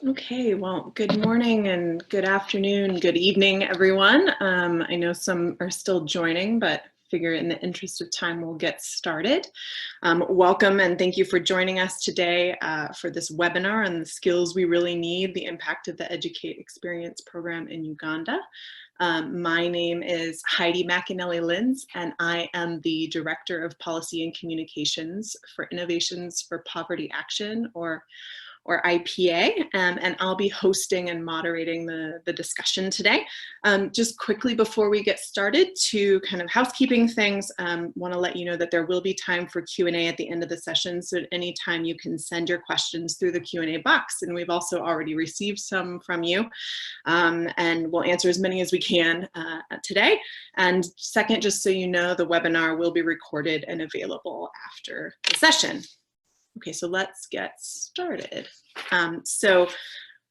Okay, well, good morning and good afternoon, good evening, everyone. I know some are still joining, but figure in the interest of time, we'll get started. Welcome and thank you for joining us today for this webinar on the skills we really need, the impact of the Educate Experience program in Uganda. My name is Heidi McAnnally-Linz, and I am the Director of Policy and Communications for Innovations for Poverty Action, or IPA, and I'll be hosting and moderating the discussion today. Just quickly before we get started, to kind of housekeeping things, want to let you know that there will be time for Q&A at the end of the session, so at any time you can send your questions through the Q&A box, and we've also already received some from you, and we'll answer as many as we can today. And second, just so you know, the webinar will be recorded and available after the session. Okay, so let's get started. So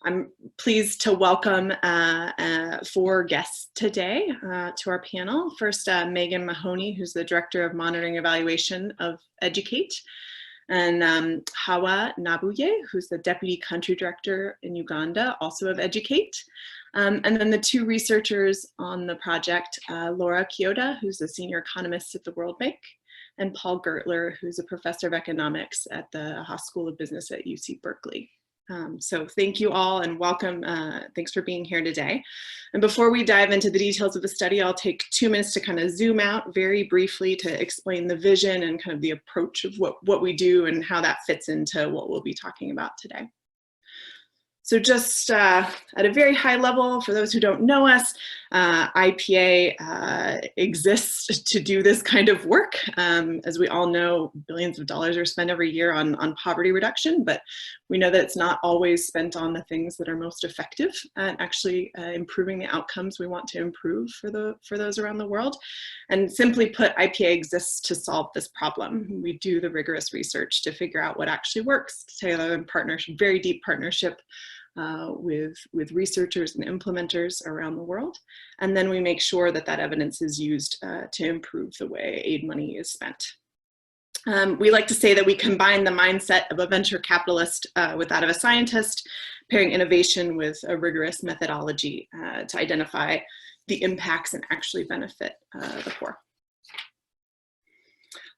I'm pleased to welcome 4 guests today to our panel. First, Meghan Mahoney, who's the Director of Monitoring Evaluation of Educate, and Hawah, Nabbuye, who's the Deputy Country Director in Uganda, also of Educate. And then the 2 researchers on the project, Laura Chioda, who's a Senior Economist at the World Bank, and Paul Gertler, who's a Professor of Economics at the Hawah School of Business at UC Berkeley. So thank you all and welcome. Thanks for being here today. And before we dive into the details of the study, I'll take 2 minutes to kind of zoom out very briefly to explain the vision and kind of the approach of what we do and how that fits into what we'll be talking about today. So just at a very high level, for those who don't know us, IPA exists to do this kind of work. As we all know, billions of dollars are spent every year on poverty reduction, but we know that it's not always spent on the things that are most effective at actually improving the outcomes we want to improve for those around the world. And simply put, IPA exists to solve this problem. We do the rigorous research to figure out what actually works, together in partnership, very deep partnership with researchers and implementers around the world. And then we make sure that that evidence is used to improve the way aid money is spent. We like to say that we combine the mindset of a venture capitalist with that of a scientist, pairing innovation with a rigorous methodology to identify the impacts and actually benefit the poor.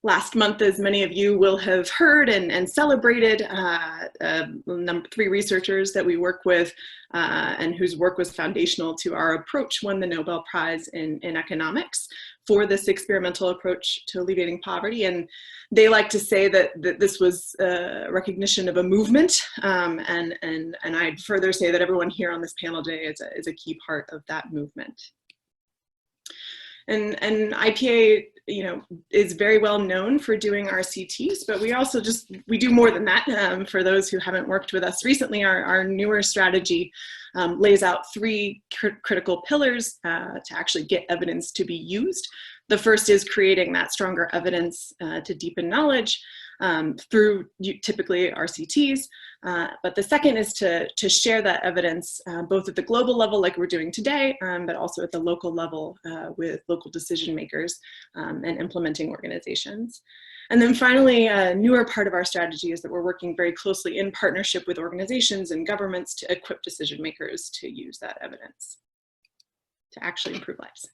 Last month, as many of you will have heard and celebrated, 3 researchers that we work with and whose work was foundational to our approach won the Nobel Prize in economics for this experimental approach to alleviating poverty. And they like to say that this was recognition of a movement. And I'd further say that everyone here on this panel today is a key part of that movement. And IPA, is very well known for doing RCTs, but we do more than that. For those who haven't worked with us recently, our newer strategy lays out 3 critical pillars to actually get evidence to be used. The first is creating that stronger evidence to deepen knowledge through typically RCTs. But the second is to share that evidence both at the global level, like we're doing today, but also at the local level with local decision makers and implementing organizations. And then finally, a newer part of our strategy is that we're working very closely in partnership with organizations and governments to equip decision makers to use that evidence to actually improve lives.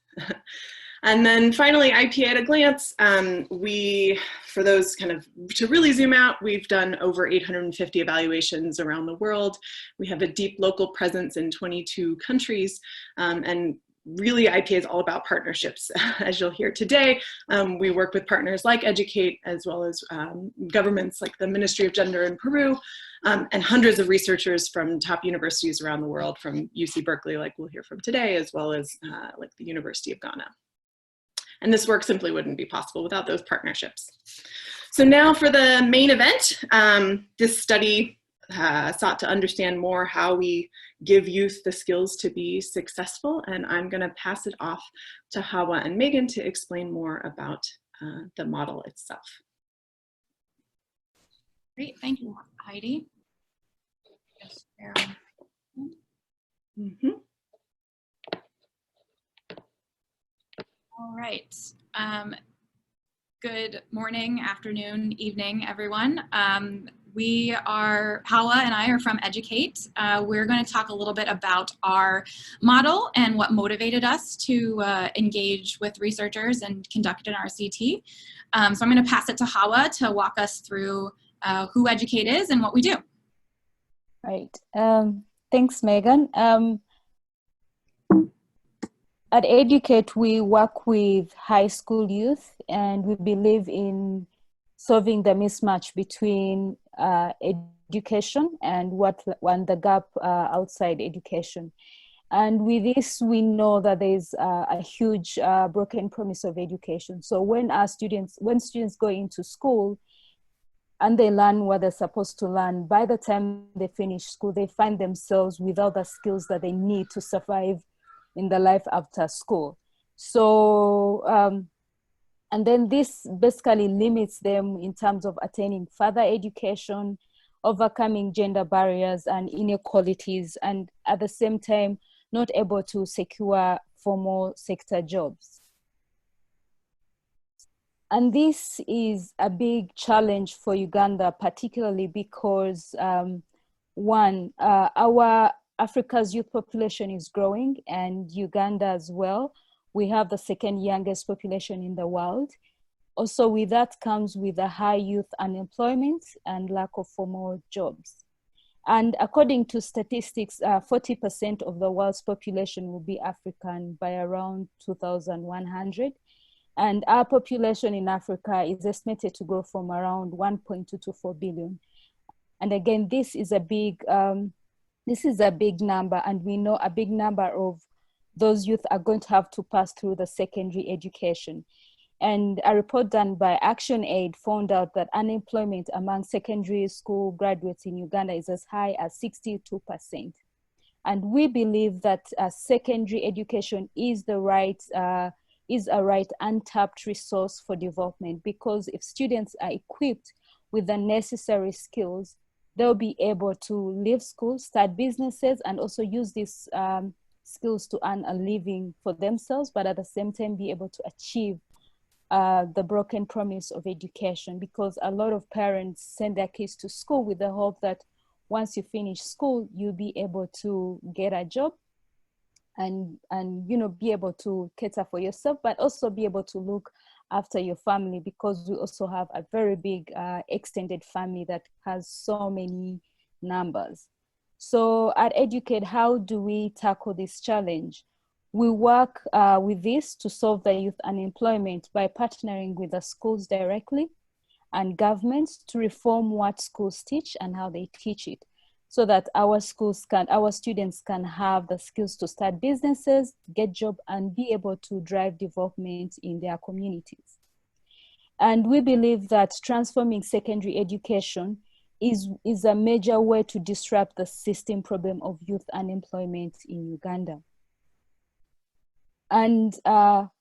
And then finally, IPA at a glance, for those kind of, to really zoom out, we've done over 850 evaluations around the world. We have a deep local presence in 22 countries, and really IPA is all about partnerships. As you'll hear today, we work with partners like Educate, as well as governments like the Ministry of Gender in Peru, and hundreds of researchers from top universities around the world, from UC Berkeley, like we'll hear from today, as well as like the University of Ghana. And this work simply wouldn't be possible without those partnerships. So now for the main event, this study sought to understand more how we give youth the skills to be successful. And I'm going to pass it off to Hawah and Meghan to explain more about the model itself. Great, thank you, Heidi. All right. Good morning, afternoon, evening, everyone. Hawah and I are from Educate. We're going to talk a little bit about our model and what motivated us to engage with researchers and conduct an RCT. So I'm going to pass it to Hawah to walk us through who Educate is and what we do. Right. Thanks, Megan. At Educate, we work with high school youth, and we believe in solving the mismatch between education and the gap outside education. And with this, we know that there's a huge broken promise of education. So when students go into school and they learn what they're supposed to learn, by the time they finish school, they find themselves without the skills that they need to survive in the life after school. So, and then this basically limits them in terms of attaining further education, overcoming gender barriers and inequalities, and at the same time, not able to secure formal sector jobs. And this is a big challenge for Uganda, particularly because our Africa's youth population is growing, and Uganda as well. We have the second youngest population in the world. Also with that comes with a high youth unemployment and lack of formal jobs. And according to statistics, 40% of the world's population will be African by around 2100. And our population in Africa is estimated to grow from around 1.2 to 4 billion. And again, this is a big number, and we know a big number of those youth are going to have to pass through the secondary education. And a report done by ActionAid found out that unemployment among secondary school graduates in Uganda is as high as 62%. And we believe that secondary education is a right untapped resource for development, because if students are equipped with the necessary skills, they'll be able to leave school, start businesses, and also use these skills to earn a living for themselves, but at the same time be able to achieve the broken promise of education, because a lot of parents send their kids to school with the hope that once you finish school, you'll be able to get a job and be able to cater for yourself, but also be able to look after your family, because we also have a very big extended family that has so many numbers. So at Educate, how do we tackle this challenge? We work with this to solve the youth unemployment by partnering with the schools directly and governments to reform what schools teach and how they teach it, so that our students can have the skills to start businesses, get jobs, and be able to drive development in their communities. And we believe that transforming secondary education is a major way to disrupt the system problem of youth unemployment in Uganda. And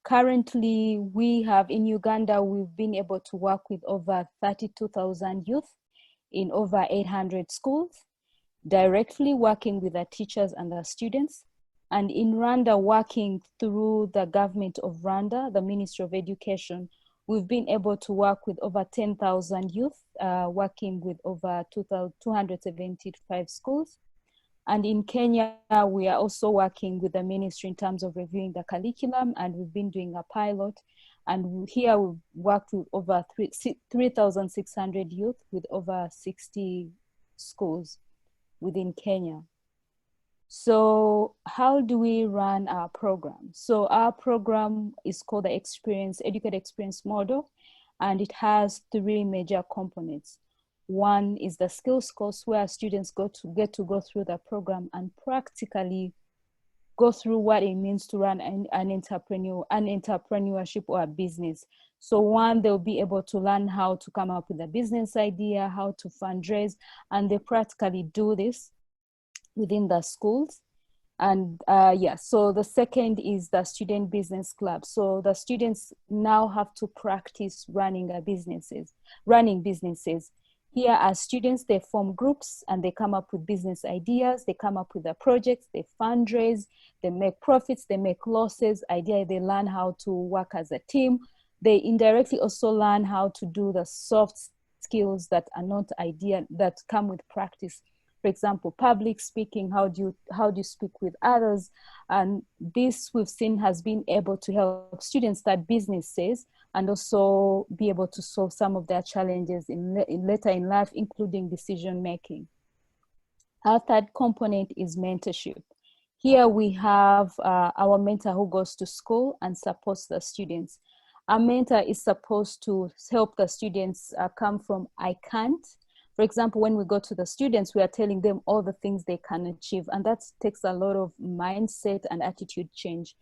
currently in Uganda, we've been able to work with over 32,000 youth in over 800 schools, directly working with the teachers and the students. And in Rwanda, working through the government of Rwanda, the Ministry of Education, we've been able to work with over 10,000 youth, working with over 275 schools. And in Kenya, we are also working with the ministry in terms of reviewing the curriculum, and we've been doing a pilot. And here we've worked with over 3,600 youth with over 60 schools within Kenya. So how do we run our program? So our program is called the Educate Experience Model, and it has three major components. One is the skills course, where students get to go through the program and practically go through what it means to run an entrepreneurship or a business. So one, they'll be able to learn how to come up with a business idea, how to fundraise, and they practically do this within the schools. And so the second is the student business club. So the students now have to practice running businesses. Here as students, they form groups and they come up with business ideas, they come up with the projects, they fundraise, they make profits, they make losses. Ideally, they learn how to work as a team. They indirectly also learn how to do the soft skills that are not ideal, that come with practice. For example, public speaking, how do you speak with others? And this we've seen has been able to help students start businesses and also be able to solve some of their challenges later in life, including decision making. Our third component is mentorship. Here we have our mentor who goes to school and supports the students. Our mentor is supposed to help the students come from I can't. For example, when we go to the students, we are telling them all the things they can achieve, and that takes a lot of mindset and attitude change.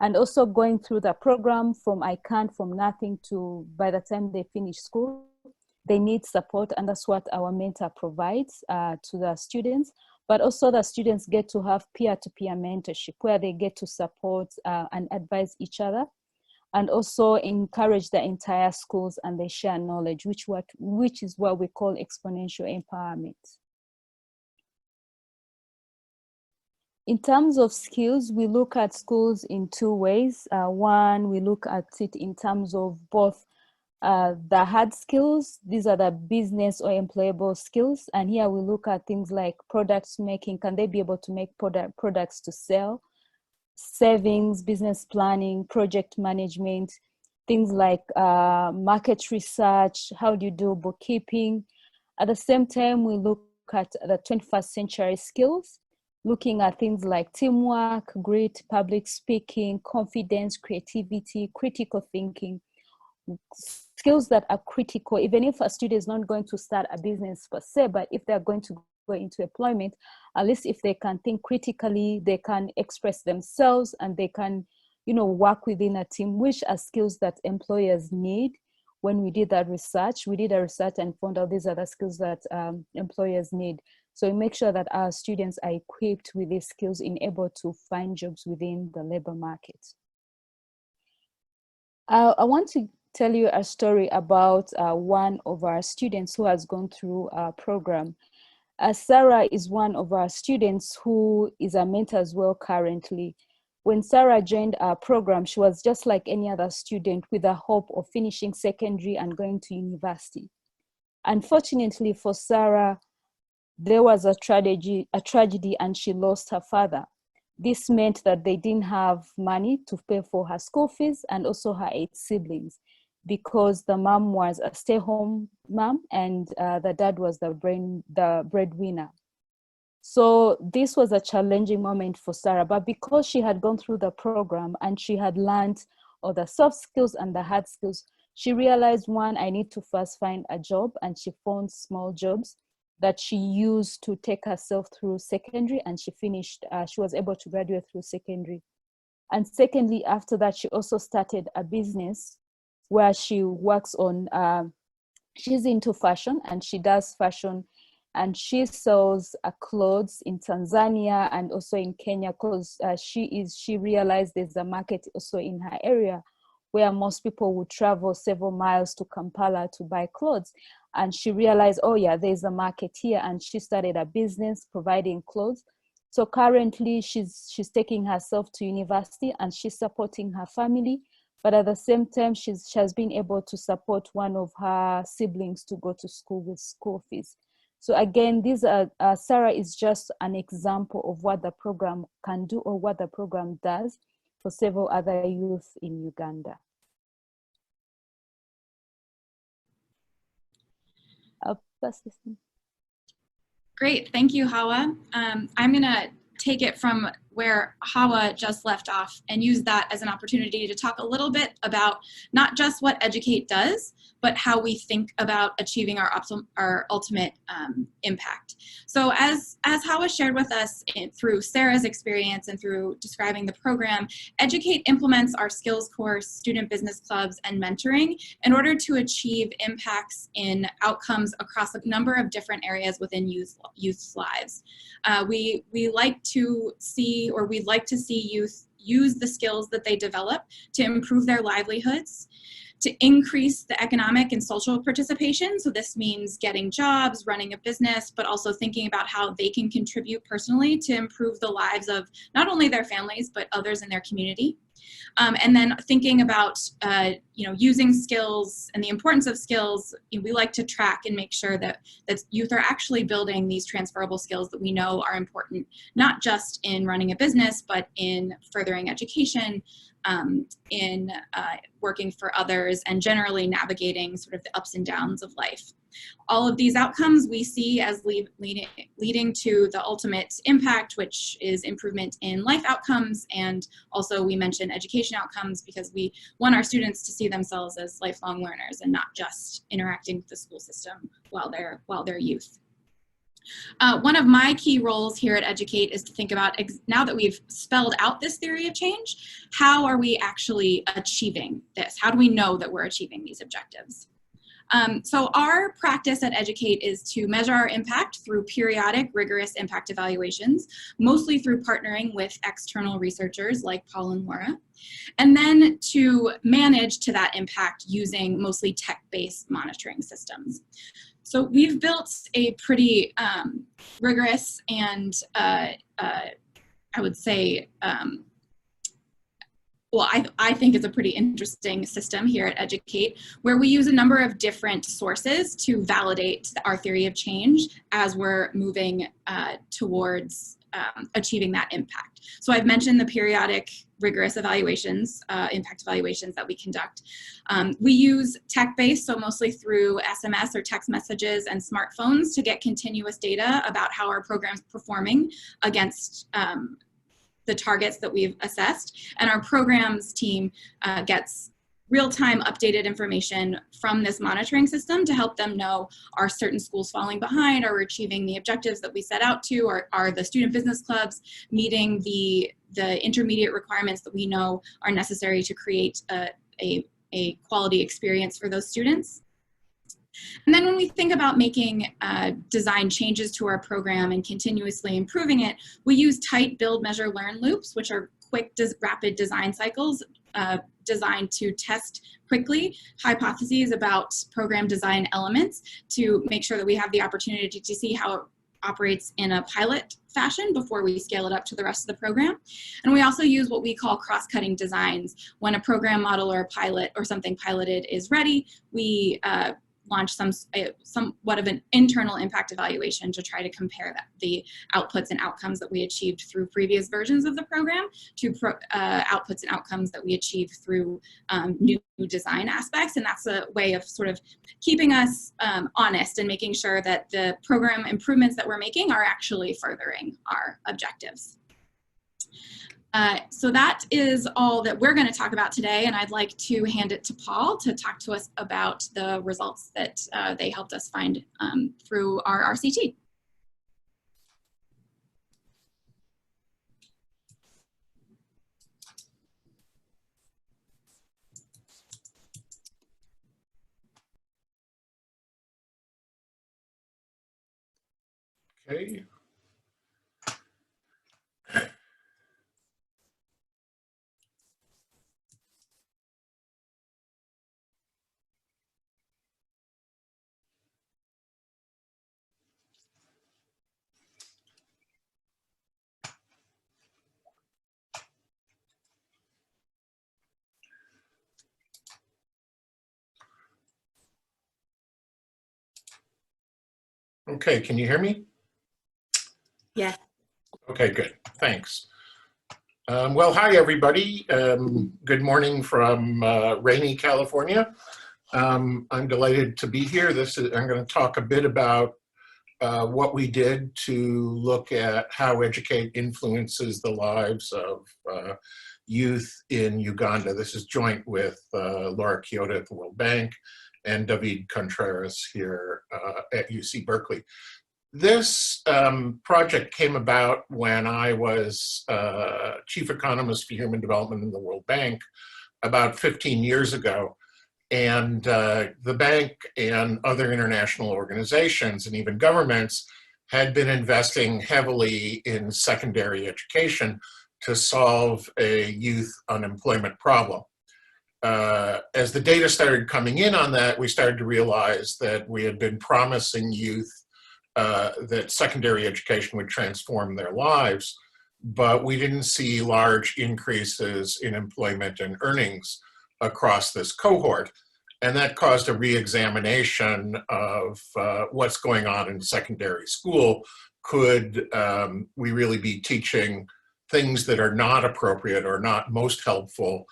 And also going through the program from I can't, from nothing to by the time they finish school, they need support, and that's what our mentor provides to the students. But also the students get to have peer-to-peer mentorship where they get to support and advise each other, and also encourage the entire schools, and they share knowledge, which is what we call exponential empowerment. In terms of skills, we look at schools in two ways. One, we look at it in terms of both the hard skills. These are the business or employable skills. And here we look at things like products making. Can they be able to make products to sell? Savings, business planning, project management, things like market research. How do you do bookkeeping? At the same time, we look at the 21st century skills, looking at things like teamwork, grit, public speaking, confidence, creativity, critical thinking, skills that are critical, even if a student is not going to start a business per se, but if they're going to go into employment, at least if they can think critically, they can express themselves, and they can, work within a team, which are skills that employers need. When we did a research and found out these are the skills that employers need. So we make sure that our students are equipped with these skills and able to find jobs within the labor market. I want to tell you a story about one of our students who has gone through our program. Sarah is one of our students who is a mentor as well currently. When Sarah joined our program, she was just like any other student with the hope of finishing secondary and going to university. Unfortunately for Sarah, there was a tragedy, and she lost her father. This meant that they didn't have money to pay for her school fees and also her 8 siblings, because the mom was a stay-home mom and the dad was the breadwinner. So this was a challenging moment for Sarah, but because she had gone through the program and she had learned all the soft skills and the hard skills, she realized, one, I need to first find a job, and she found small jobs that she used to take herself through secondary, and she was able to graduate through secondary. And secondly, after that, she also started a business where she works on, she's into fashion, and she does fashion, and she sells clothes in Tanzania and also in Kenya, because she realized there's a market also in her area where most people would travel several miles to Kampala to buy clothes. And she realized, oh yeah, there's a market here, and she started a business providing clothes. So currently she's taking herself to university and she's supporting her family, but at the same time, she has been able to support one of her siblings to go to school with school fees. So again, Sarah is just an example of what the program can do, or what the program does for several other youth in Uganda. Great, thank you, Hawah. I'm gonna take it from where Hawah just left off and use that as an opportunity to talk a little bit about not just what Educate does, but how we think about achieving our ultimate impact. So as Hawah shared with us through Sarah's experience and through describing the program, Educate implements our skills course, student business clubs, and mentoring in order to achieve impacts in outcomes across a number of different areas within youth's lives. We'd like to see youth use the skills that they develop to improve their livelihoods, to increase the economic and social participation. So this means getting jobs, running a business, but also thinking about how they can contribute personally to improve the lives of not only their families, but others in their community. And then thinking about, using skills and the importance of skills, we like to track and make sure that youth are actually building these transferable skills that we know are important, not just in running a business, but in furthering education, in working for others, and generally navigating sort of the ups and downs of life. All of these outcomes we see as leading to the ultimate impact, which is improvement in life outcomes. And also we mention education outcomes because we want our students to see themselves as lifelong learners and not just interacting with the school system while they're youth. One of my key roles here at Educate is to think about, now that we've spelled out this theory of change, how are we actually achieving this? How do we know that we're achieving these objectives? So our practice at Educate is to measure our impact through periodic, rigorous impact evaluations, mostly through partnering with external researchers like Paul and Laura, and then to manage to that impact using mostly tech-based monitoring systems. So we've built a pretty rigorous and I would say, well, I think it's a pretty interesting system here at Educate, where we use a number of different sources to validate our theory of change as we're moving towards achieving that impact. So I've mentioned the periodic rigorous evaluations, impact evaluations that we conduct. We use tech-based, so mostly through SMS or text messages and smartphones, to get continuous data about how our program's performing against the targets that we've assessed. And our programs team gets real-time updated information from this monitoring system to help them know, are certain schools falling behind, are we achieving the objectives that we set out to, or are the student business clubs meeting the intermediate requirements that we know are necessary to create a quality experience for those students. And then when we think about making design changes to our program and continuously improving it, we use tight build, measure, learn loops, which are quick, rapid design cycles designed to test quickly hypotheses about program design elements to make sure that we have the opportunity to see how it operates in a pilot fashion before we scale it up to the rest of the program. And we also use what we call cross-cutting designs. When a program model or a pilot or something piloted is ready, we launch somewhat of an internal impact evaluation to try to compare the outputs and outcomes that we achieved through previous versions of the program to outputs and outcomes that we achieved through new design aspects. And that's a way of sort of keeping us honest and making sure that the program improvements that we're making are actually furthering our objectives. So that is all that we're going to talk about today, and I'd like to hand it to Paul to talk to us about the results that they helped us find through our RCT. Okay. Okay, can you hear me? Yeah. Okay, good, thanks. Well, hi everybody. Good morning from rainy California. I'm delighted to be here. I'm going to talk a bit about what we did to look at how Educate influences the lives of youth in Uganda. This is joint with Laura Chioda at the World Bank and David Contreras here at UC Berkeley. This project came about when I was chief economist for human development in the World Bank about 15 years ago. And the bank and other international organizations and even governments had been investing heavily in secondary education to solve a youth unemployment problem. As the data started coming in on that, we started to realize that we had been promising youth that secondary education would transform their lives, but we didn't see large increases in employment and earnings across this cohort. And that caused a re-examination of what's going on in secondary school. Could we really be teaching things that are not appropriate or not most helpful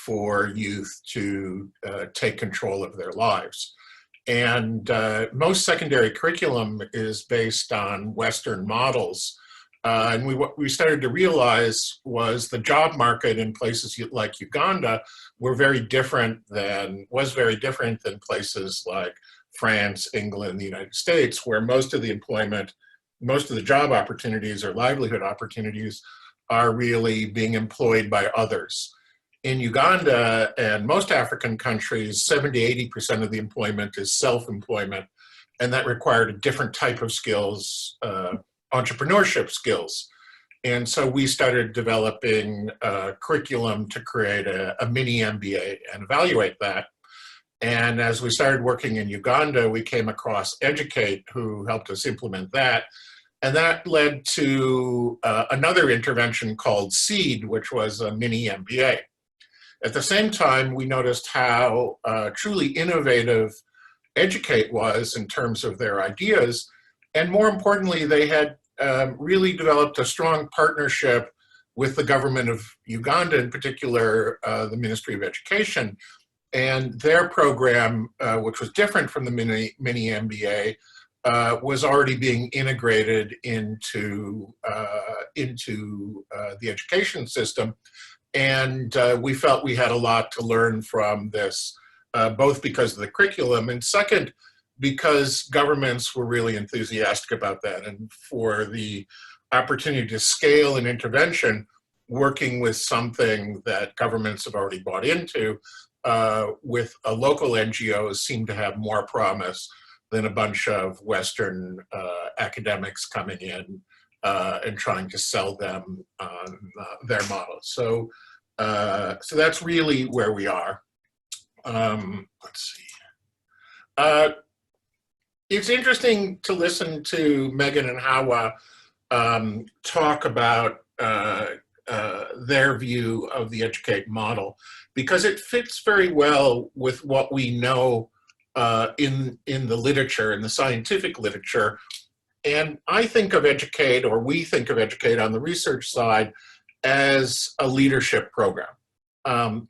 for youth to take control of their lives? And most secondary curriculum is based on Western models. And what we started to realize was the job market in places like Uganda was very different than places like France, England, the United States, where most of the employment, most of the job opportunities or livelihood opportunities are really being employed by others. In Uganda and most African countries, 70–80% of the employment is self-employment, and that required a different type of skills, entrepreneurship skills. And so we started developing a curriculum to create a mini MBA and evaluate that. And as we started working in Uganda, we came across Educate, who helped us implement that. And that led to another intervention called SEED, which was a mini MBA. At the same time, we noticed how truly innovative Educate was in terms of their ideas. And more importantly, they had really developed a strong partnership with the government of Uganda, in particular, the Ministry of Education. And their program, which was different from the mini MBA, was already being integrated into the education system. And we felt we had a lot to learn from this, both because of the curriculum, and second, because governments were really enthusiastic about that. And for the opportunity to scale an intervention, working with something that governments have already bought into, with a local NGO seemed to have more promise than a bunch of Western academics coming in and trying to sell them on their model. So that's really where we are. Let's see. It's interesting to listen to Meghan and Hawah talk about their view of the Educate model, because it fits very well with what we know in the literature, in the scientific literature. And I think of Educate, or we think of Educate on the research side, as a leadership program,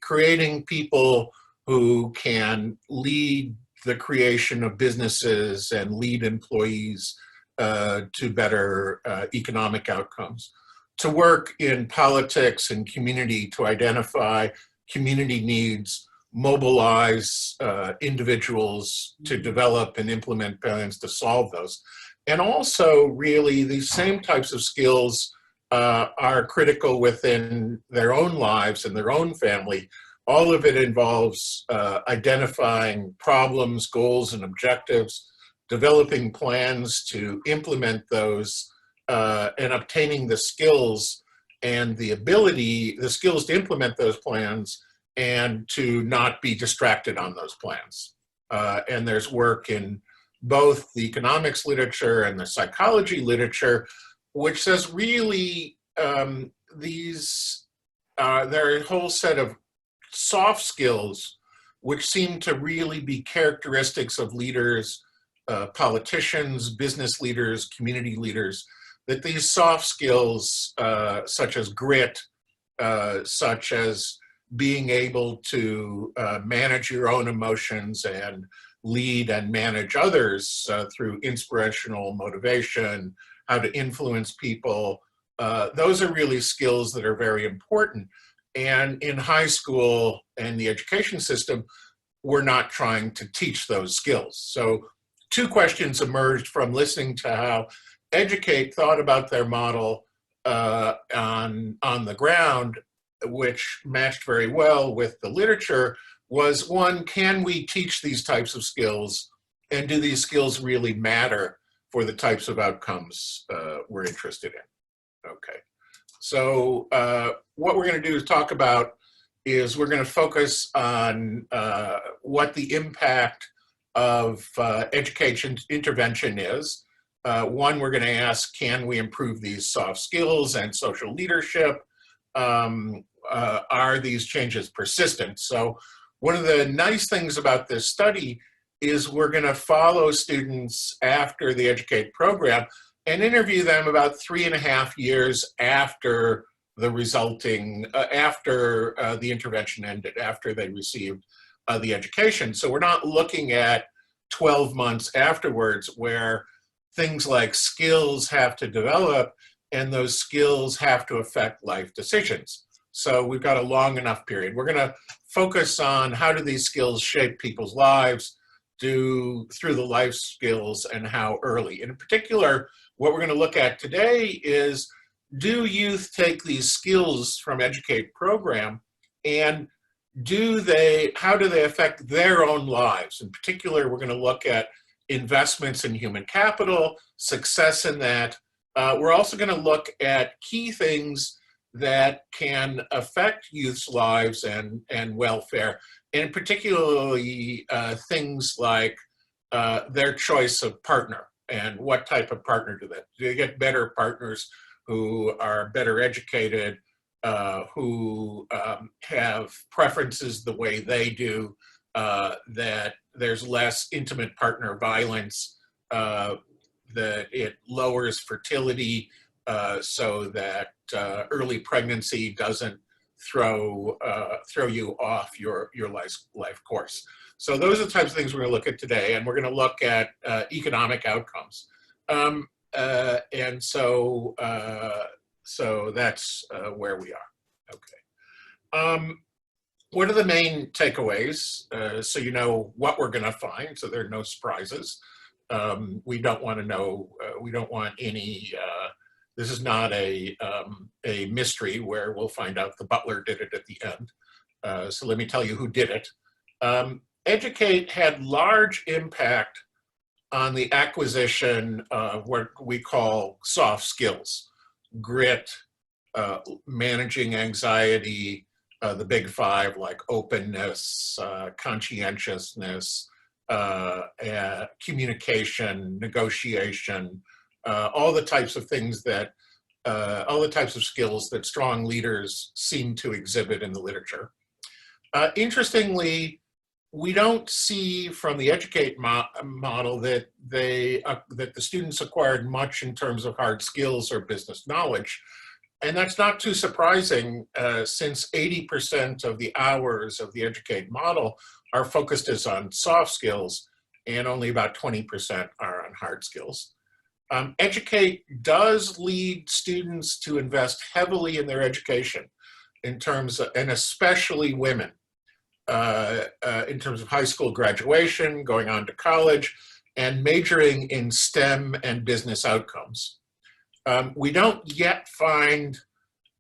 creating people who can lead the creation of businesses and lead employees to better economic outcomes, to work in politics and community to identify community needs, mobilize individuals to develop and implement plans to solve those. And also, really, these same types of skills are critical within their own lives and their own family. All of it involves identifying problems, goals, and objectives, developing plans to implement those, and obtaining the skills and the skills to implement those plans and to not be distracted on those plans. And there's work in both the economics literature and the psychology literature, which says really there are a whole set of soft skills which seem to really be characteristics of leaders, politicians, business leaders, community leaders, that these soft skills, such as grit, such as being able to manage your own emotions and lead and manage others through inspirational motivation, how to influence people, those are really skills that are very important. And in high school and the education system, we're not trying to teach those skills. So two questions emerged from listening to how Educate thought about their model on the ground, which matched very well with the literature, was one, can we teach these types of skills, and do these skills really matter for the types of outcomes we're interested in? Okay, so what we're going to do is talk about is we're going to focus on what the impact of education intervention is, One, we're going to ask, can we improve these soft skills and social leadership? Are these changes persistent? So one of the nice things about this study is we're going to follow students after the Educate program and interview them about 3.5 years after the resulting, after the intervention ended, after they received the education. So we're not looking at 12 months afterwards where things like skills have to develop and those skills have to affect life decisions. So we've got a long enough period. We're going to focus on how do these skills shape people's lives through the life skills and how early. In particular, what we're going to look at today is, do youth take these skills from Educate program and how do they affect their own lives? In particular, we're going to look at investments in human capital, success in that. We're also going to look at key things that can affect youth's lives and welfare, and particularly things like their choice of partner and what type of partner do they get better partners who are better educated, who have preferences the way they do, that there's less intimate partner violence, that it lowers fertility so that early pregnancy doesn't throw you off your life course. So those are the types of things we're going to look at today, and we're going to look at economic outcomes. And so that's where we are. Okay. What are the main takeaways? So you know what we're going to find, so there are no surprises. We don't want to know, we don't want any, this is not a mystery where we'll find out the butler did it at the end. So let me tell you who did it. Educate had large impact on the acquisition of what we call soft skills: grit, managing anxiety, the big five like openness, conscientiousness, communication, negotiation, all the types of things that, all the types of skills that strong leaders seem to exhibit in the literature. Interestingly, we don't see from the Educate model that that the students acquired much in terms of hard skills or business knowledge. And that's not too surprising since 80% of the hours of the Educate model are focused as on soft skills and only about 20% are on hard skills. Educate does lead students to invest heavily in their education in terms of, and especially women, in terms of high school graduation, going on to college, and majoring in STEM and business outcomes. We don't yet find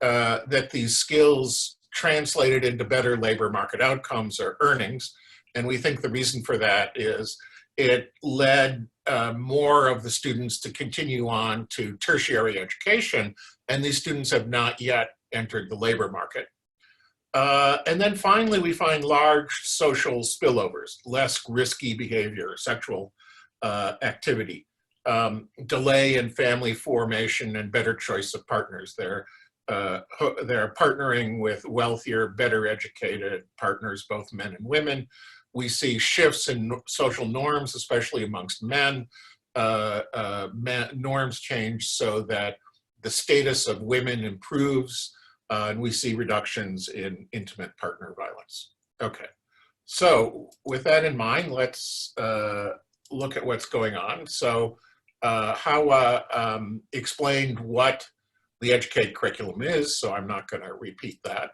that these skills translated into better labor market outcomes or earnings, and we think the reason for that is it led more of the students to continue on to tertiary education, and these students have not yet entered the labor market. And then finally, we find large social spillovers, less risky behavior, sexual activity, delay in family formation, and better choice of partners. They're partnering with wealthier, better educated partners, both men and women. We see shifts in social norms, especially amongst men. Norms change so that the status of women improves, and we see reductions in intimate partner violence. Okay, so with that in mind, let's look at what's going on. So Hawah explained what the Educate curriculum is, so I'm not going to repeat that.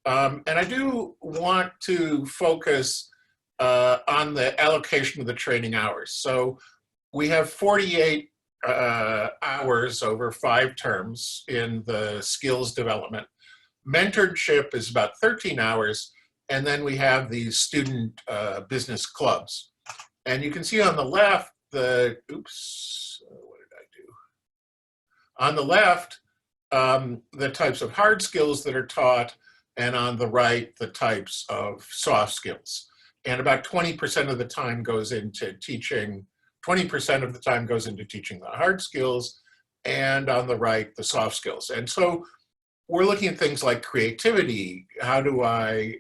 And I do want to focus on the allocation of the training hours. So we have 48 hours over 5 terms in the skills development. Mentorship is about 13 hours, and then we have these student business clubs. And you can see on the left, what did I do? On the left, the types of hard skills that are taught, and on the right, the types of soft skills. And about 20% of the time goes into teaching 20% of the time goes into teaching the hard skills, and on the right, the soft skills. And so we're looking at things like creativity. How do I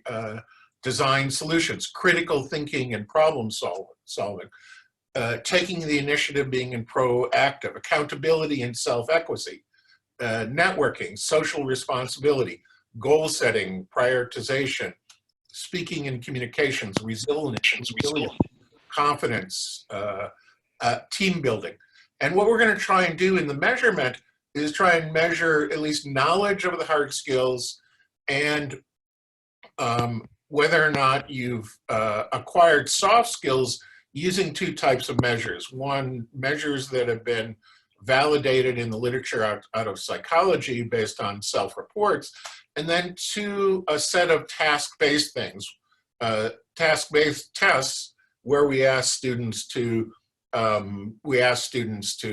design solutions? Critical thinking and problem solving. Taking the initiative, being proactive. Accountability and self-equity. Networking, social responsibility, goal setting, prioritization, speaking and communications, resilience, confidence, team building. And what we're going to try and do in the measurement is try and measure at least knowledge of the hard skills and whether or not you've acquired soft skills using two types of measures. One, measures that have been validated in the literature out of psychology based on self-reports, and then two, a set of task-based things, task-based tests where we ask students to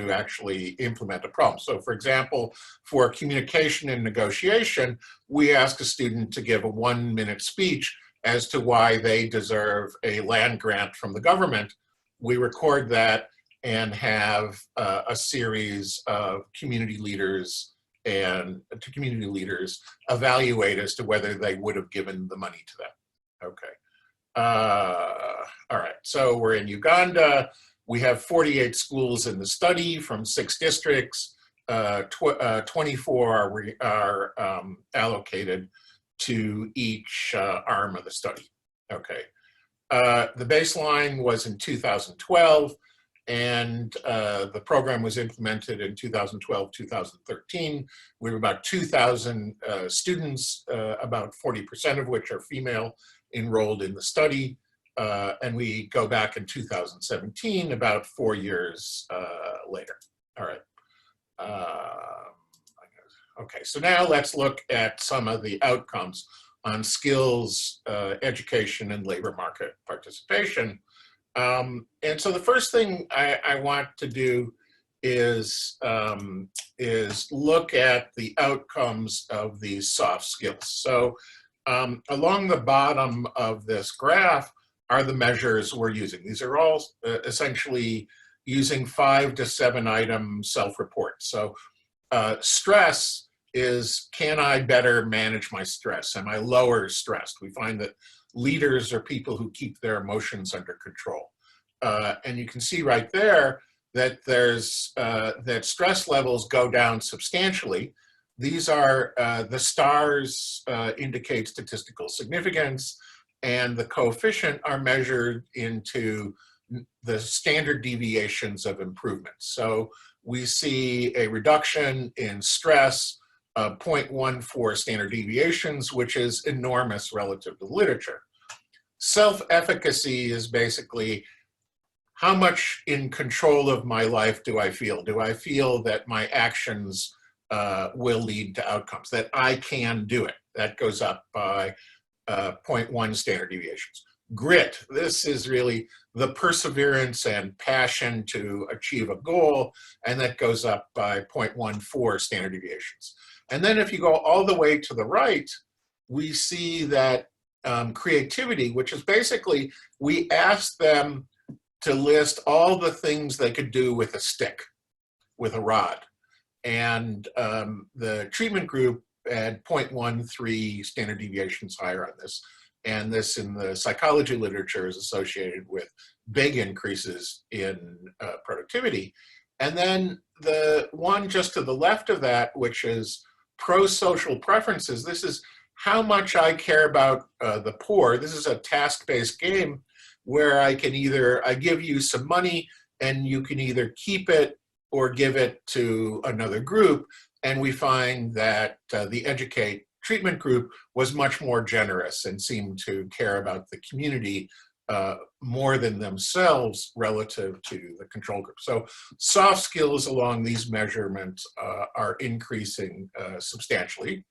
actually implement a problem. So for example, for communication and negotiation, we ask a student to give a 1-minute speech as to why they deserve a land grant from the government. We record that and have a series of community leaders evaluate as to whether they would have given the money to them. Okay. All right, so we're in Uganda. We have 48 schools in the study from 6 districts. 24 are allocated to each arm of the study. Okay. The baseline was in 2012, and the program was implemented in 2012, 2013. We have about 2,000 students, about 40% of which are female, enrolled in the study. And we go back in 2017, about 4 years later. All right. Okay, so now let's look at some of the outcomes on skills, education, and labor market participation. And so the first thing I want to do is look at the outcomes of these soft skills. So along the bottom of this graph are the measures we're using. These are all essentially using 5 to 7 item self-reports. So stress is, can I better manage my stress? Am I lower stressed? We find that leaders are people who keep their emotions under control. And you can see right there that there's that stress levels go down substantially. These are the stars indicate statistical significance, and the coefficient are measured into the standard deviations of improvement. So we see a reduction in stress of 0.14 standard deviations, which is enormous relative to the literature. Self-efficacy is basically how much in control of my life do I feel? Do I feel that my actions will lead to outcomes, that I can do it? That goes up by 0.1 standard deviations. Grit, this is really the perseverance and passion to achieve a goal, and that goes up by 0.14 standard deviations. And then if you go all the way to the right, we see that creativity, which is basically, we ask them to list all the things they could do with a stick, with a rod. And the treatment group had 0.13 standard deviations higher on this. And this in the psychology literature is associated with big increases in productivity. And then the one just to the left of that, which is pro-social preferences, this is how much I care about the poor. This is a task-based game where I can either, I give you some money and you can either keep it or give it to another group. And we find that the Educate treatment group was much more generous and seemed to care about the community more than themselves relative to the control group. So soft skills along these measurements are increasing substantially.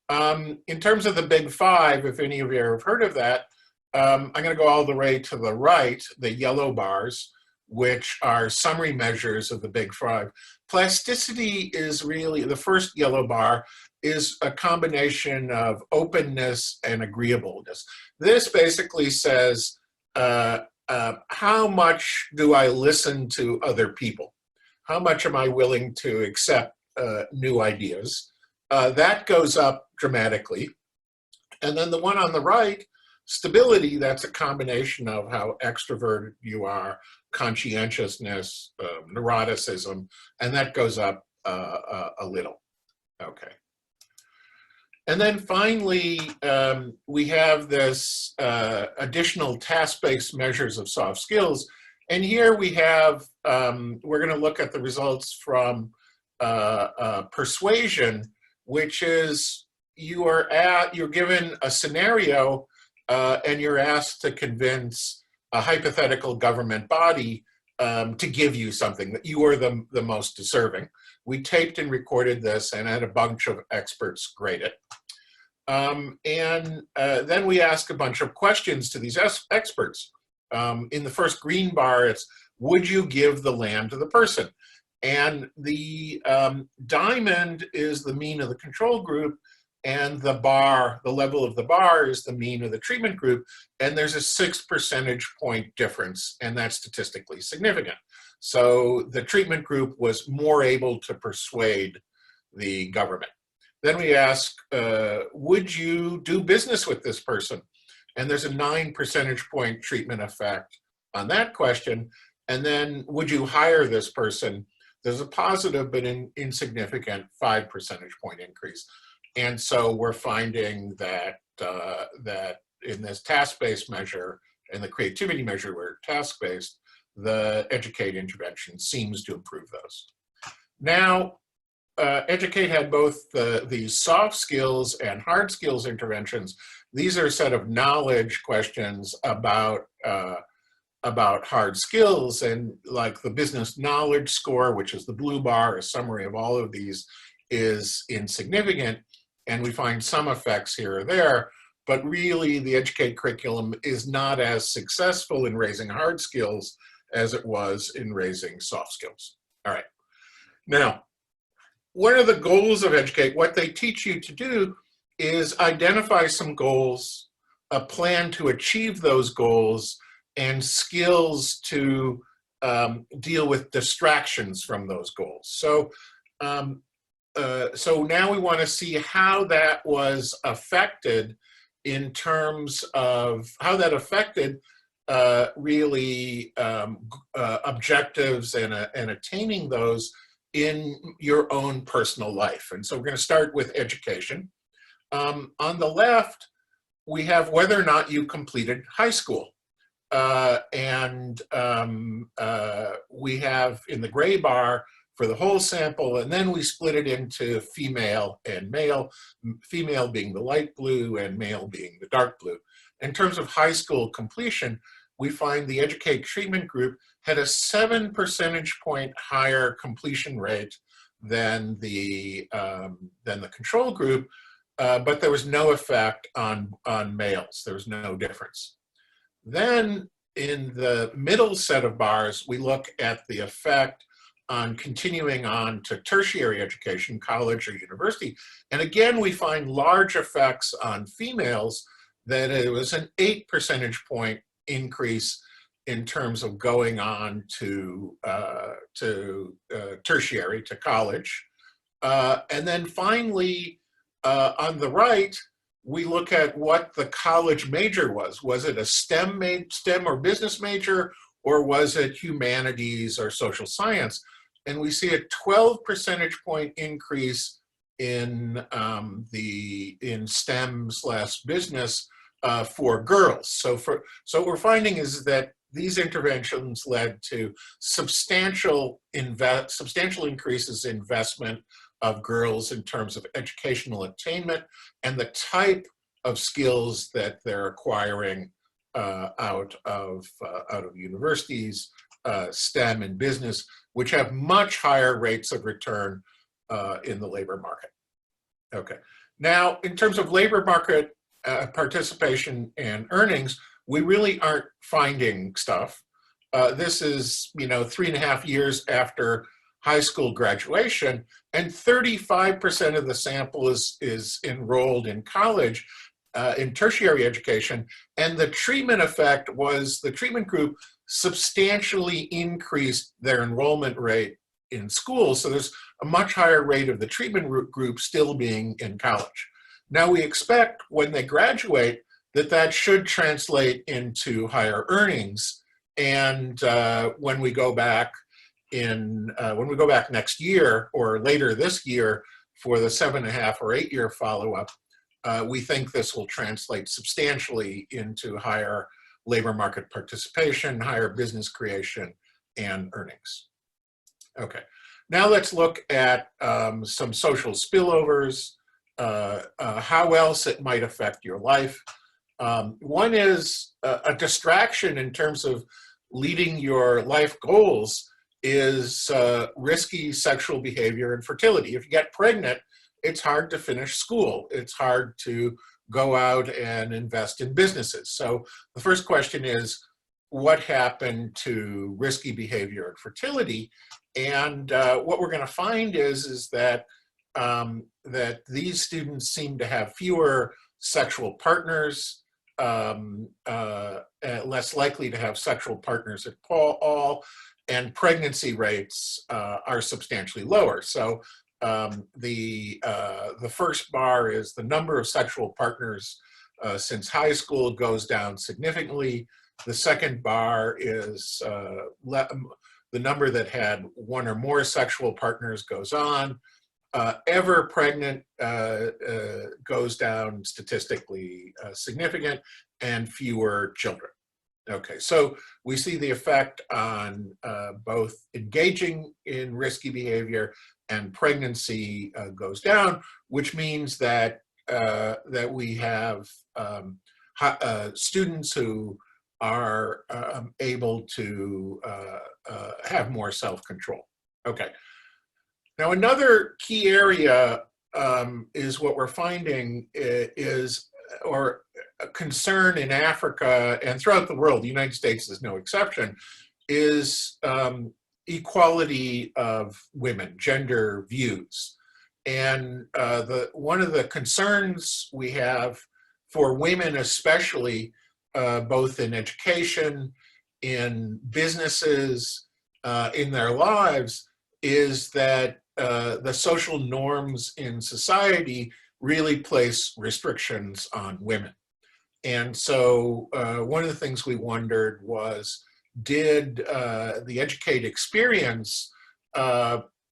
In terms of the Big Five, if any of you have heard of that, I'm going to go all the way to the right, the yellow bars, which are summary measures of the Big Five. Plasticity is really, the first yellow bar is a combination of openness and agreeableness. This basically says, how much do I listen to other people? How much am I willing to accept new ideas? That goes up dramatically. And then the one on the right, stability, that's a combination of how extroverted you are, conscientiousness, neuroticism, and that goes up a little. Okay. And then finally, we have this additional task-based measures of soft skills. And here we have, we're going to look at the results from persuasion, which is you're given a scenario and you're asked to convince a hypothetical government body to give you something, that you are the most deserving. We taped and recorded this and had a bunch of experts grade it. Then we ask a bunch of questions to these experts. In the first green bar, it's, would you give the land to the person? And the diamond is the mean of the control group, and the bar, the level of the bar, is the mean of the treatment group, and there's a 6 percentage point difference, and that's statistically significant. So the treatment group was more able to persuade the government. Then we ask, would you do business with this person? And there's a 9 percentage point treatment effect on that question. And then, would you hire this person? There's a positive but insignificant 5 percentage point increase. And so we're finding that, that in this task-based measure and the creativity measure where task-based, the Educate intervention seems to improve those. Now, Educate had both the soft skills and hard skills interventions. These are a set of knowledge questions about hard skills, and like the business knowledge score, which is the blue bar, a summary of all of these, is insignificant. And we find some effects here or there, but really the Educate curriculum is not as successful in raising hard skills as it was in raising soft skills. All right. Now, one of the goals of Educate, what they teach you to do is identify some goals, a plan to achieve those goals, and skills to deal with distractions from those goals. So, so now we want to see how that was affected in terms of how that affected really objectives and attaining those in your own personal life. And so we're going to start with education. On the left, we have whether or not you completed high school. We have in the gray bar for the whole sample, and then we split it into female and male, female being the light blue and male being the dark blue. In terms of high school completion, we find the Educate treatment group had a 7 percentage point higher completion rate than the control group, but there was no effect on males. There was no difference. Then in the middle set of bars, we look at the effect on continuing on to tertiary education, college or university. And again, we find large effects on females, that it was an 8 percentage point increase in terms of going on to tertiary, to college. And then finally, on the right, we look at what the college major was. Was it a STEM or business major, or was it humanities or social science? And we see a 12 percentage point increase in STEM/business for girls. So what we're finding is that these interventions led to substantial increases in investment of girls in terms of educational attainment and the type of skills that they're acquiring out of universities, STEM and business, which have much higher rates of return in the labor market. Okay, now in terms of labor market participation and earnings, we really aren't finding stuff. This is, 3.5 years after high school graduation, and 35% of the sample is enrolled in college. in tertiary education, and the treatment effect was the treatment group substantially increased their enrollment rate in schools. So there's a much higher rate of the treatment group still being in college. Now we expect when they graduate that should translate into higher earnings. And when we go back next year or later this year for the 7.5 or 8 year follow-up, we think this will translate substantially into higher labor market participation, higher business creation, and earnings. Okay, now let's look at some social spillovers, how else it might affect your life. One is a distraction in terms of leading your life goals is risky sexual behavior and fertility. If you get pregnant, it's hard to finish school. It's hard to go out and invest in businesses. So the first question is, what happened to risky behavior and fertility? And what we're going to find is that that these students seem to have fewer sexual partners, less likely to have sexual partners at all, and pregnancy rates are substantially lower. So the first bar is the number of sexual partners since high school goes down significantly. The second bar is the number that had one or more sexual partners goes on. Ever pregnant goes down statistically significant, and fewer children. Okay, so we see the effect on both engaging in risky behavior and pregnancy goes down, which means that that we have students who are able to have more self-control. Okay. Now, another key area is what we're finding is, or a concern in Africa and throughout the world, the United States is no exception, is equality of women, gender views. And one of the concerns we have for women especially, both in education, in businesses, in their lives, is that the social norms in society really place restrictions on women. And so one of the things we wondered was, did the Educate experience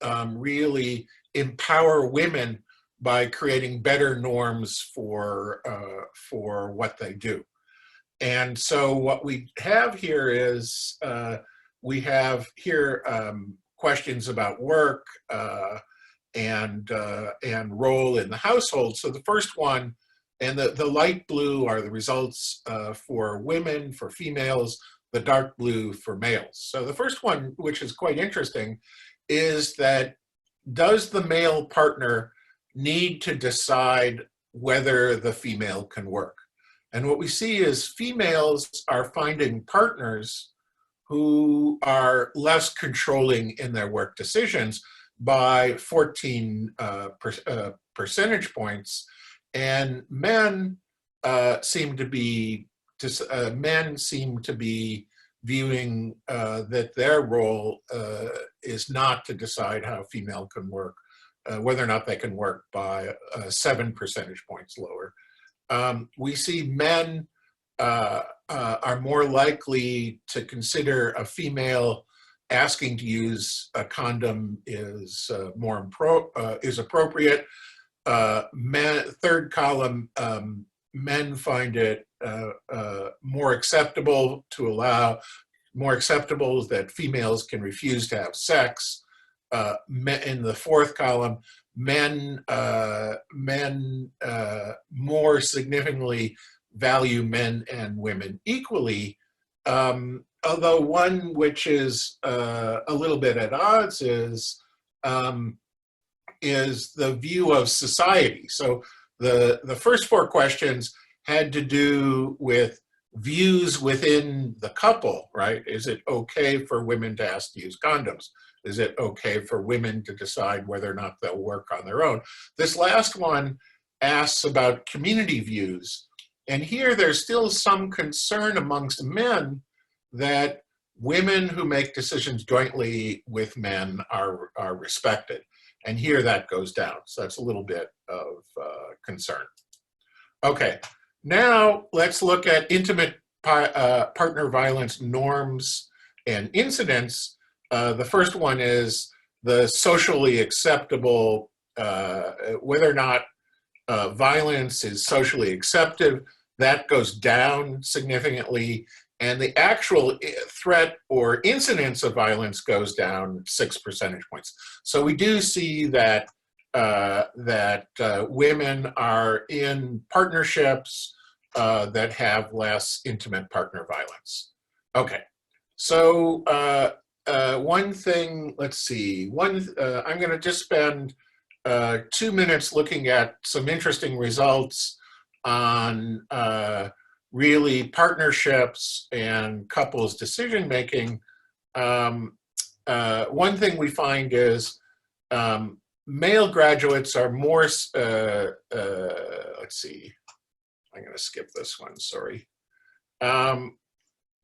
really empower women by creating better norms for what they do? And so what we have here is, we have here questions about work and role in the household. So the first one, and the light blue are the results for women, for females, the dark blue for males. So the first one, which is quite interesting, is that does the male partner need to decide whether the female can work? And what we see is females are finding partners who are less controlling in their work decisions by 14 percentage points, and men seem to be viewing that their role is not to decide how a female can work, whether or not they can work, by 7 percentage points lower. We see men are more likely to consider a female asking to use a condom is appropriate. Third column, men find it more acceptable that females can refuse to have sex. In the fourth column, men more significantly value men and women equally, although one which is a little bit at odds is the view of society. So the first 4 questions had to do with views within the couple, right? Is it okay for women to ask to use condoms? Is it okay for women to decide whether or not they'll work on their own? This last one asks about community views. And here there's still some concern amongst men that women who make decisions jointly with men are respected. And here that goes down. So that's a little bit of concern. Okay, now let's look at intimate partner violence norms and incidents. The first one is the socially acceptable, whether or not violence is socially accepted. That goes down significantly, and the actual threat or incidence of violence goes down 6 percentage points. So we do see that women are in partnerships that have less intimate partner violence. Okay, so one thing, let's see, I'm going to just spend 2 minutes looking at some interesting results on really partnerships and couples decision making. One thing we find is male graduates are more, let's see, I'm going to skip this one, sorry.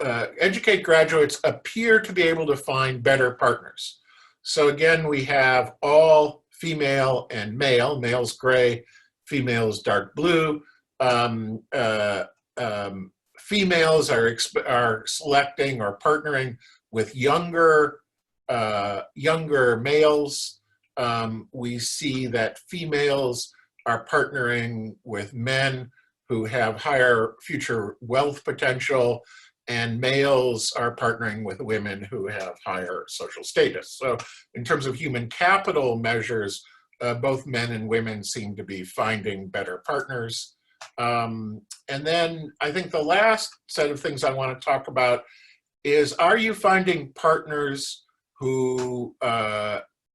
Educate graduates appear to be able to find better partners. So again, we have all female and male, male's gray, female's dark blue. Females are selecting or partnering with younger males. We see that females are partnering with men who have higher future wealth potential, and males are partnering with women who have higher social status. So in terms of human capital measures, both men and women seem to be finding better partners. And then I think the last set of things I want to talk about is, are you finding partners who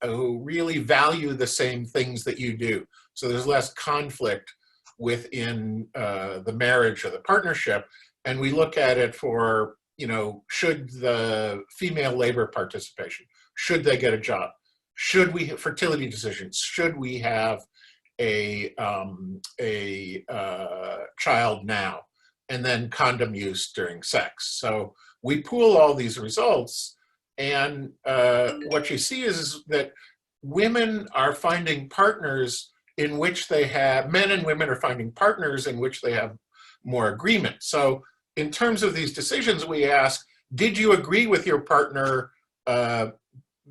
really value the same things that you do? So there's less conflict within the marriage or the partnership. And we look at it for, should the female labor participation, should they get a job? Should we have fertility decisions? Should we have a child now? And then condom use during sex. So we pool all these results, and what you see is that women are finding partners in which they have, men and women are finding partners in which they have more agreement. So in terms of these decisions, we ask, did you agree with your partner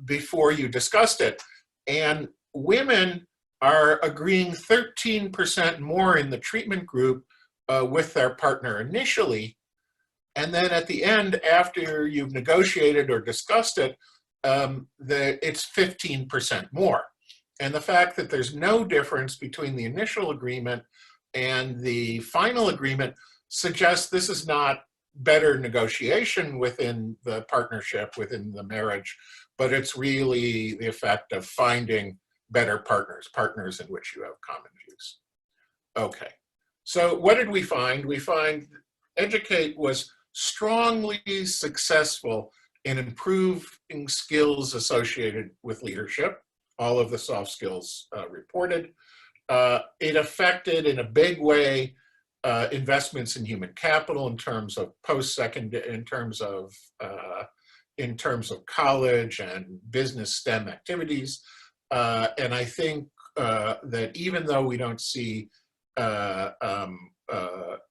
before you discussed it? And women are agreeing 13% more in the treatment group with their partner initially. And then at the end, after you've negotiated or discussed it, it's 15% more. And the fact that there's no difference between the initial agreement and the final agreement suggests this is not better negotiation within the partnership, within the marriage, but it's really the effect of finding better partners in which you have common views. Okay, so what did we find? We find Educate was strongly successful in improving skills associated with leadership, all of the soft skills reported. It affected in a big way investments in human capital in terms of post-secondary, in terms of college and business STEM activities. And I think that even though we don't see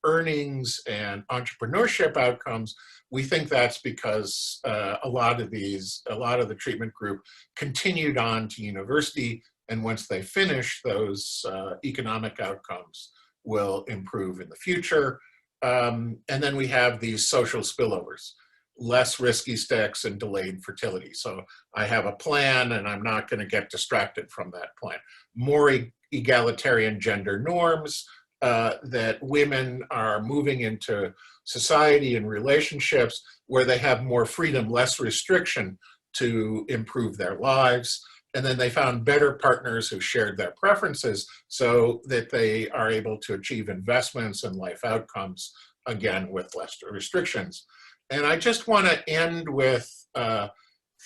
earnings and entrepreneurship outcomes, we think that's because a lot of the treatment group continued on to university, and once they finish, those economic outcomes will improve in the future. And then we have these social spillovers, less risky sex and delayed fertility. So I have a plan and I'm not going to get distracted from that plan. More egalitarian gender norms, that women are moving into society and relationships where they have more freedom, less restriction to improve their lives. And then they found better partners who shared their preferences so that they are able to achieve investments and life outcomes, again, with less restrictions. And I just want to end with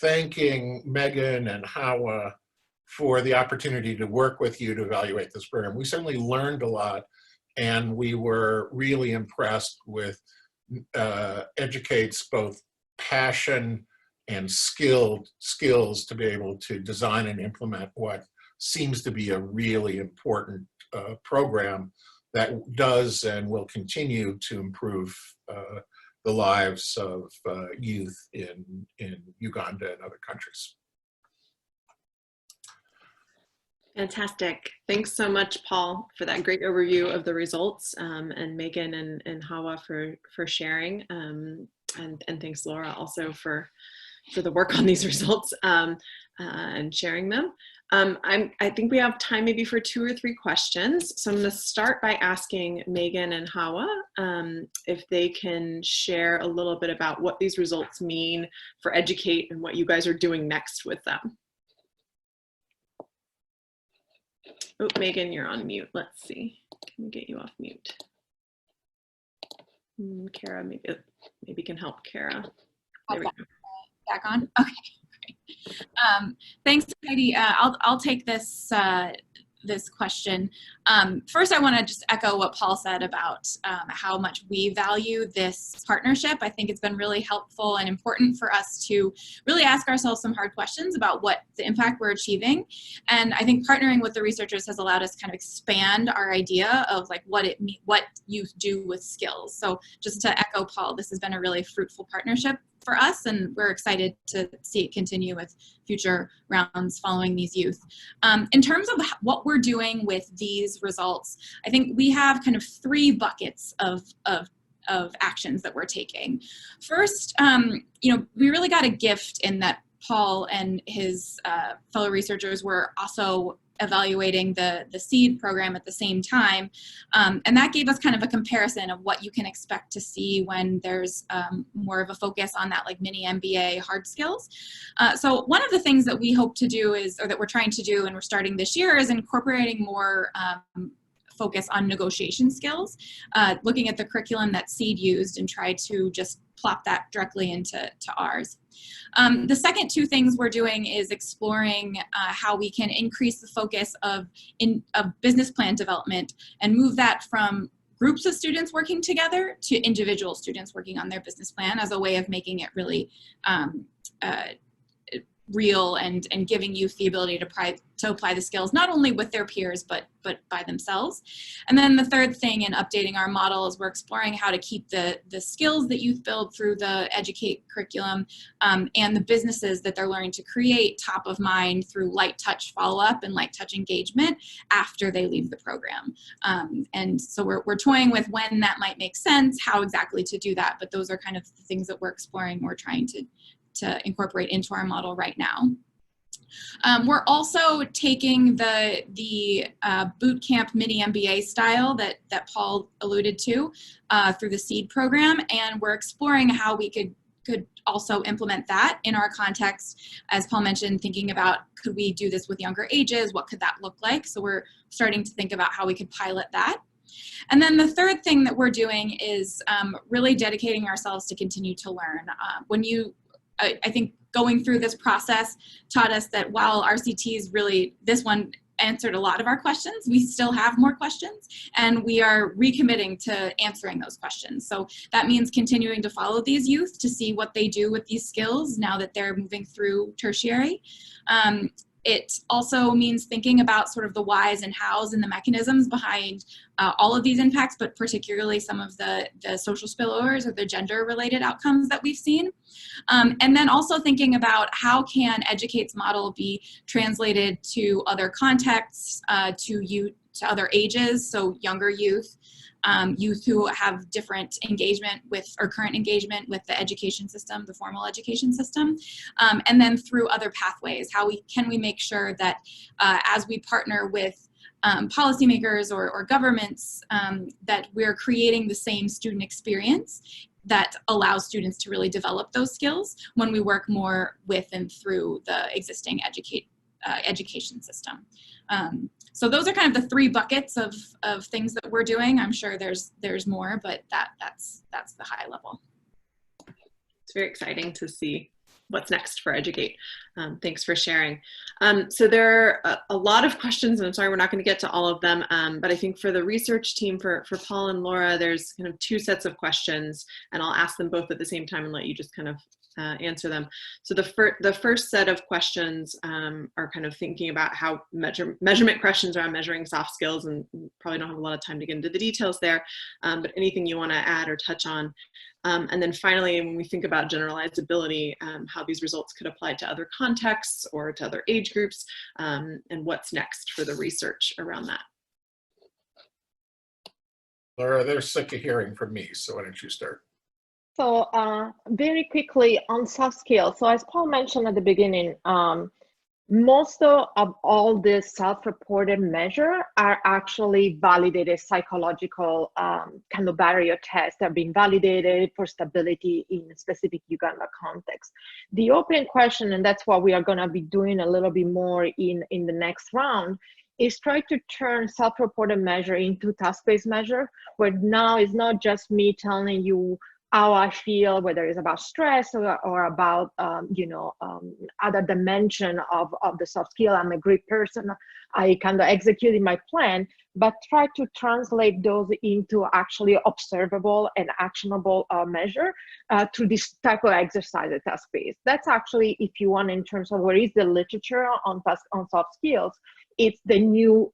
thanking Meghan and Hawah for the opportunity to work with you to evaluate this program. We certainly learned a lot. and we were really impressed with Educate's both passion and skills to be able to design and implement what seems to be a really important program that does and will continue to improve the lives of youth in Uganda and other countries. Fantastic. Thanks so much, Paul, for that great overview of the results, and Meghan and Hawah for sharing. And thanks, Laura, also for the work on these results and sharing them. I think we have time maybe for 2 or 3 questions. So I'm going to start by asking Meghan and Hawah if they can share a little bit about what these results mean for Educate and what you guys are doing next with them. Oh, Meghan, you're on mute. Let's see. Can we get you off mute? Kara, maybe can help Kara. There we go. Back on? Okay, great. Thanks, Heidi. I'll take this this question. First, I want to just echo what Paul said about how much we value this partnership. I think it's been really helpful and important for us to really ask ourselves some hard questions about what the impact we're achieving. And I think partnering with the researchers has allowed us to kind of expand our idea of like what youth do with skills. So just to echo Paul, this has been a really fruitful partnership for us, and we're excited to see it continue with future rounds following these youth. In terms of what we're doing with these results, I think we have kind of 3 buckets of actions that we're taking. First, you know, we really got a gift in that Paul and his fellow researchers were also evaluating the SEED program at the same time. And that gave us kind of a comparison of what you can expect to see when there's more of a focus on that like mini MBA hard skills. So one of the things that we hope to do is, or that we're trying to do and we're starting this year, is incorporating more focus on negotiation skills, looking at the curriculum that SEED used and try to just plop that directly into ours. The second 2 things we're doing is exploring how we can increase the focus of business plan development and move that from groups of students working together to individual students working on their business plan as a way of making it really real and giving youth the ability to apply the skills, not only with their peers, but by themselves. And then the third thing in updating our model is we're exploring how to keep the skills that youth build through the Educate curriculum and the businesses that they're learning to create top of mind through light touch follow-up and light touch engagement after they leave the program. And so we're toying with when that might make sense, how exactly to do that, but those are kind of the things that we're exploring, we're trying to incorporate into our model right now. We're also taking the boot camp mini MBA style that Paul alluded to through the SEED program, and we're exploring how we could also implement that in our context, as Paul mentioned, thinking about could we do this with younger ages, what could that look like? So we're starting to think about how we could pilot that. And then the third thing that we're doing is really dedicating ourselves to continue to learn. I think going through this process taught us that while RCTs really, this one answered a lot of our questions, we still have more questions, and we are recommitting to answering those questions. So that means continuing to follow these youth to see what they do with these skills now that they're moving through tertiary. It also means thinking about sort of the whys and hows and the mechanisms behind all of these impacts, but particularly some of the social spillovers or the gender-related outcomes that we've seen. And then also thinking about how can Educate's model be translated to other contexts, to other ages, so younger youth, youth who have different engagement with or current engagement with the education system, the formal education system, and then through other pathways. How can we make sure that as we partner with policymakers or governments, that we're creating the same student experience that allows students to really develop those skills when we work more with and through the existing education system. So those are kind of the 3 buckets of things that we're doing. I'm sure there's more, but that's the high level. It's very exciting to see what's next for Educate. Thanks for sharing. So there are a lot of questions, and I'm sorry we're not going to get to all of them, but I think for the research team, for Paul and Laura, there's kind of two sets of questions, and I'll ask them both at the same time and let you just kind of answer them. So the first set of questions are kind of thinking about how measurement questions around measuring soft skills, and probably don't have a lot of time to get into the details there, but anything you want to add or touch on. And then finally, when we think about generalizability, how these results could apply to other contexts or to other age groups, and what's next for the research around that. Laura, they're sick of hearing from me, so why don't you start? So very quickly on soft skills. So as Paul mentioned at the beginning, most of all the self-reported measures are actually validated psychological kind of barrier tests that have been validated for stability in a specific Uganda context. The open question, and that's what we are going to be doing a little bit more in the next round, is try to turn self-reported measure into task-based measure, where now it's not just me telling you how I feel, whether it's about stress or about, other dimension of the soft skill. I'm a great person, I kind of executed my plan, but try to translate those into actually observable and actionable measure through this type of exercise at task-based. That's actually, if you want, in terms of where is the literature on soft skills, it's the new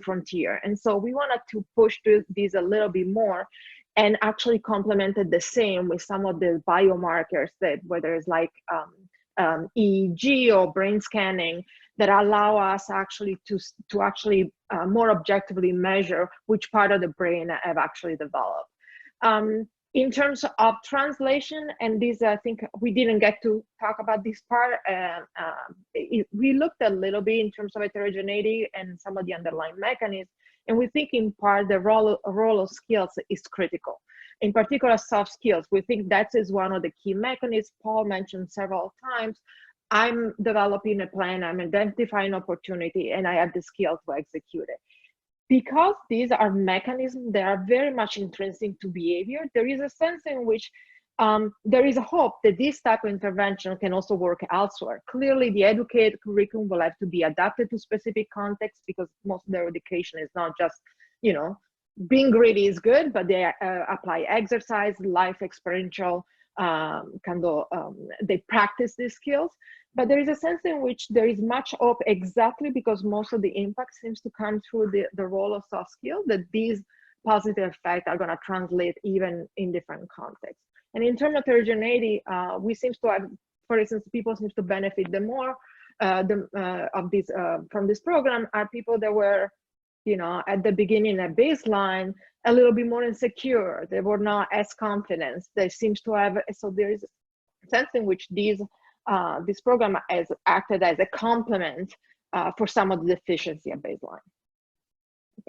frontier. And so we wanted to push these a little bit more, and actually complemented the same with some of the biomarkers that, whether it's like EEG or brain scanning, that allow us actually to actually more objectively measure which part of the brain have actually developed. In terms of translation, and these, I think we didn't get to talk about this part, we looked a little bit in terms of heterogeneity and some of the underlying mechanisms, and we think in part the role of skills is critical. In particular, soft skills, we think that is one of the key mechanisms Paul mentioned several times. I'm developing a plan, I'm identifying opportunity, and I have the skill to execute it. Because these are mechanisms that are very much intrinsic to behavior, there is a sense in which there is a hope that this type of intervention can also work elsewhere. Clearly, the Educate curriculum will have to be adapted to specific contexts, because most of their education is not just, being greedy is good, but they apply exercise, life experiential, they practice these skills. But there is a sense in which there is much hope, exactly because most of the impact seems to come through the role of soft skills, that these positive effects are going to translate even in different contexts. And in terms of heterogeneity, we seem to have, for instance, people seem to benefit the more from this program are people that were, at the beginning, at baseline, a little bit more insecure. They were not as confident. They seems to have, so there is a sense in which this program has acted as a complement for some of the deficiency at baseline.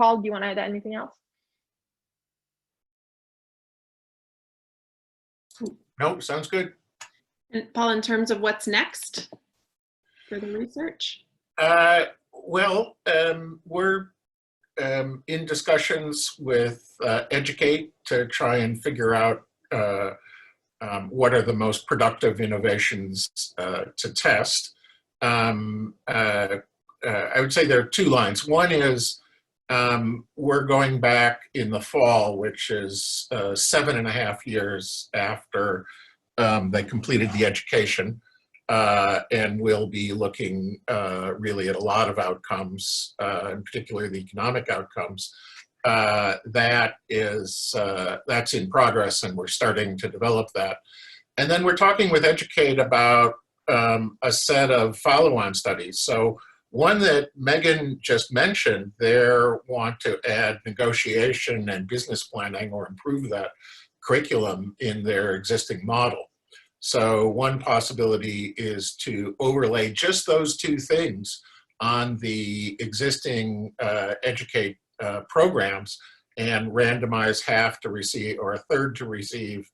Paul, do you want to add anything else? Nope, sounds good. And Paul, in terms of what's next for the research? Well, we're in discussions with Educate to try and figure out what are the most productive innovations to test. I would say there are two lines. One is we're going back in the fall, which is 7.5 years after they completed the education, and we'll be looking really at a lot of outcomes, in particular the economic outcomes. That's in progress, and we're starting to develop that. And then we're talking with Educate about a set of follow-on studies. So one that Meghan just mentioned, they want to add negotiation and business planning, or improve that curriculum in their existing model. So one possibility is to overlay just those two things on the existing Educate programs, and randomize half to receive, or a third to receive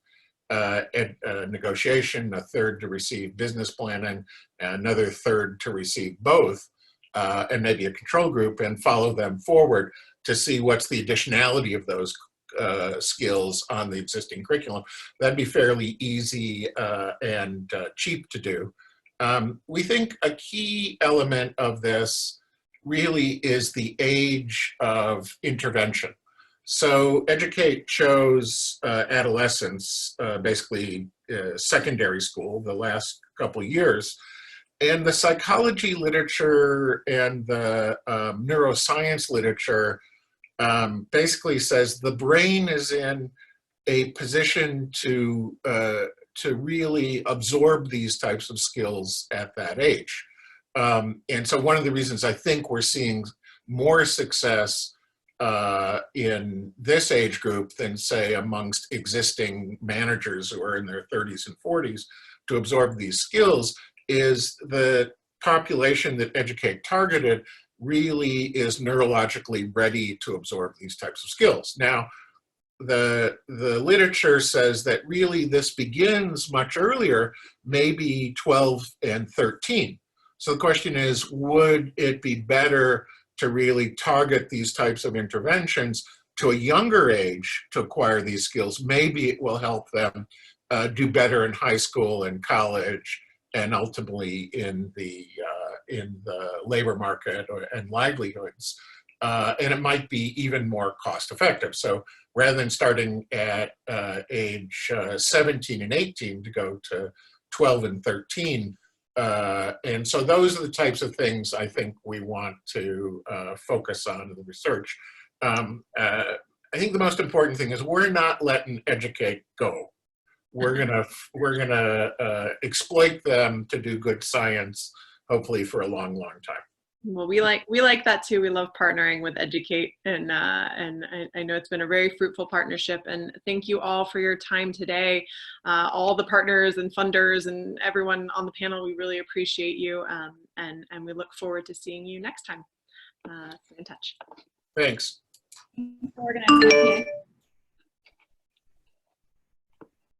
negotiation, a third to receive business planning, and another third to receive both, and maybe a control group, and follow them forward to see what's the additionality of those skills on the existing curriculum. That'd be fairly easy and cheap to do. We think a key element of this really is the age of intervention. So Educate chose adolescents, basically secondary school, the last couple of years. And the psychology literature and the neuroscience literature basically says the brain is in a position to really absorb these types of skills at that age. And so one of the reasons I think we're seeing more success in this age group than, say, amongst existing managers who are in their 30s and 40s to absorb these skills is the population that Educate targeted really is neurologically ready to absorb these types of skills. Now, the literature says that really this begins much earlier, maybe 12 and 13. So the question is, would it be better to really target these types of interventions to a younger age to acquire these skills? Maybe it will help them do better in high school and college and ultimately in the labor market and livelihoods. And it might be even more cost effective. So rather than starting at age 17 and 18 to go to 12 and 13. And so those are the types of things I think we want to focus on in the research. I think the most important thing is we're not letting Educate go. We're gonna exploit them to do good science, hopefully for a long, long time. Well, we like that too. We love partnering with Educate, and I know it's been a very fruitful partnership. And thank you all for your time today, all the partners and funders and everyone on the panel. We really appreciate you, and we look forward to seeing you next time. Stay in touch. Thanks. Organizing.